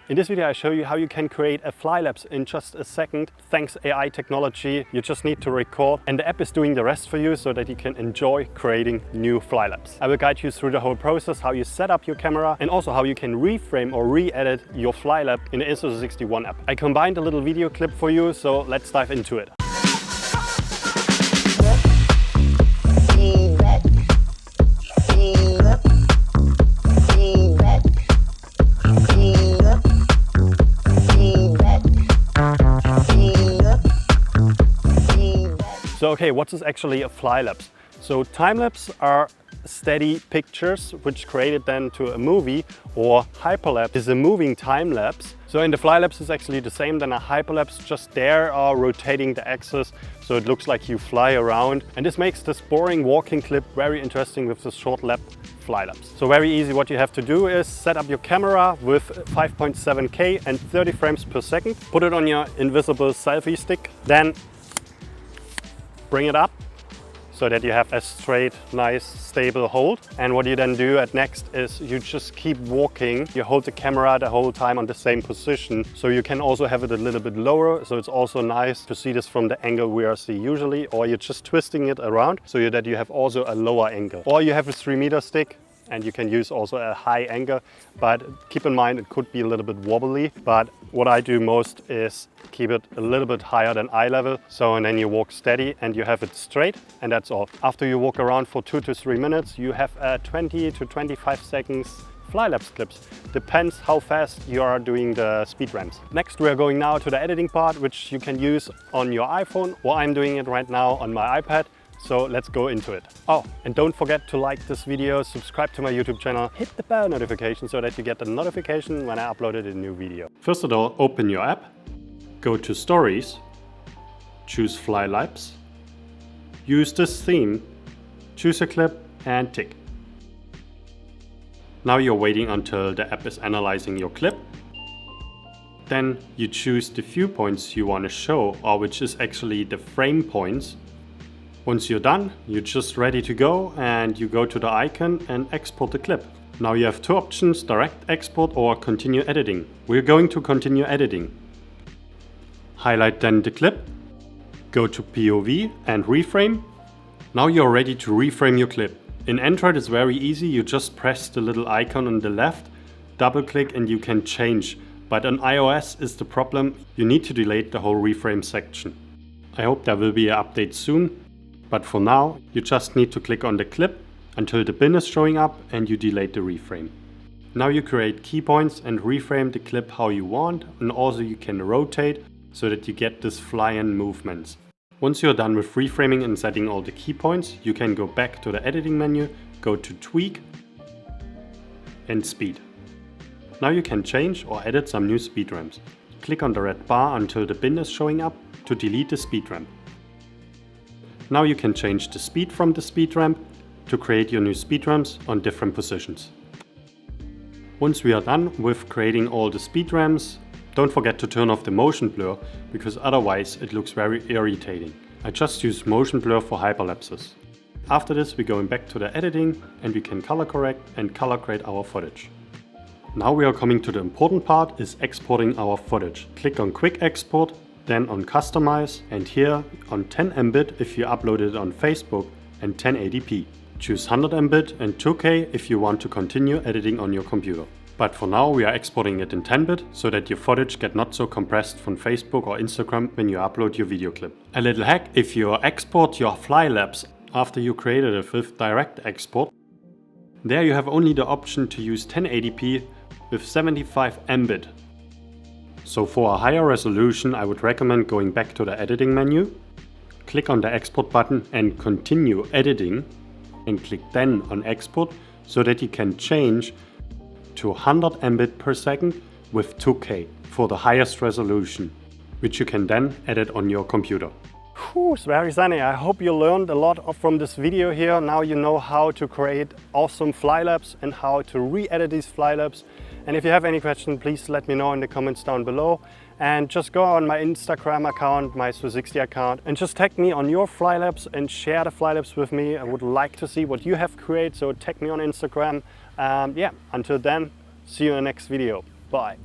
In this video I show you how you can create a fly lapse in just a second thanks AI technology. You just need to record and the app is doing the rest for you so that you can enjoy creating new fly lapse. I will guide you through the whole process, how you set up your camera and also how you can reframe or re-edit your fly lapse in the Insta360 ONE app. I combined a little video clip for you, so let's dive into it. So okay, what is actually a fly lapse? So time lapse are steady pictures which created then to a movie, or hyperlapse is a moving time lapse. So in the fly lapse is actually the same than a hyperlapse, just there are rotating the axis so it looks like you fly around, and this makes this boring walking clip very interesting with this short lap fly lapse. So very easy, what you have to do is set up your camera with 5.7K and 30 frames per second, put it on your invisible selfie stick, then bring it up so that you have a straight, nice, stable hold. And what you then do at next is you just keep walking. You hold the camera the whole time on the same position. So you can also have it a little bit lower. So it's also nice to see this from the angle we are seeing usually, or you're just twisting it around so that you have also a lower angle. Or you have a 3-meter stick and you can use also a high angle, but keep in mind it could be a little bit wobbly. But what I do most is keep it a little bit higher than eye level. So, and then you walk steady and you have it straight, and that's all. After you walk around for 2 to 3 minutes, you have a 20 to 25 seconds fly lapse clips. Depends how fast you are doing the speed ramps. Next, we are going now to the editing part, which you can use on your iPhone, or I'm doing it right now on my iPad. So let's go into it. Oh, and don't forget to like this video, subscribe to my YouTube channel, hit the bell notification so that you get the notification when I uploaded a new video. First of all, open your app, go to Stories, choose Fly Lapse, use this theme, choose a clip and tick. Now you're waiting until the app is analyzing your clip. Then you choose the viewpoints you want to show, or which is actually the frame points. Once you're done, you're just ready to go, and you go to the icon and export the clip. Now you have two options, direct export or continue editing. We're going to continue editing. Highlight then the clip, go to POV and reframe. Now you're ready to reframe your clip. In Android it's very easy, you just press the little icon on the left, double click and you can change. But on iOS is the problem, you need to delete the whole reframe section. I hope there will be an update soon. But for now, you just need to click on the clip until the bin is showing up and you delete the reframe. Now you create key points and reframe the clip how you want, and also you can rotate so that you get this fly-in movements. Once you're done with reframing and setting all the key points, you can go back to the editing menu, go to tweak and speed. Now you can change or edit some new speed ramps. Click on the red bar until the bin is showing up to delete the speed ramp. Now you can change the speed from the speed ramp to create your new speed ramps on different positions. Once we are done with creating all the speed ramps, don't forget to turn off the motion blur, because otherwise it looks very irritating. I just use motion blur for hyperlapses. After this, we're going back to the editing and we can color correct and color grade our footage. Now we are coming to the important part, is exporting our footage. Click on Quick Export, then on Customize, and here on 10 Mbit if you upload it on Facebook, and 1080p. Choose 100 Mbit and 2K if you want to continue editing on your computer. But for now we are exporting it in 10-bit so that your footage get not so compressed from Facebook or Instagram when you upload your video clip. A little hack, if you export your fly lapse after you created it with direct export, there you have only the option to use 1080p with 75 Mbit. So for a higher resolution, I would recommend going back to the editing menu, click on the export button and continue editing, and click then on export so that you can change to 100 Mbit per second with 2K for the highest resolution, which you can then edit on your computer. Whew, it's very sunny. I hope you learned a lot from this video here. Now you know how to create awesome fly lapse and how to re-edit these fly lapse. And if you have any question, please let me know in the comments down below. And just go on my Instagram account, my Insta360 account, and just tag me on your fly lapse and share the fly lapse with me. I would like to see what you have created, so tag me on Instagram. Yeah, until then, see you in the next video. Bye.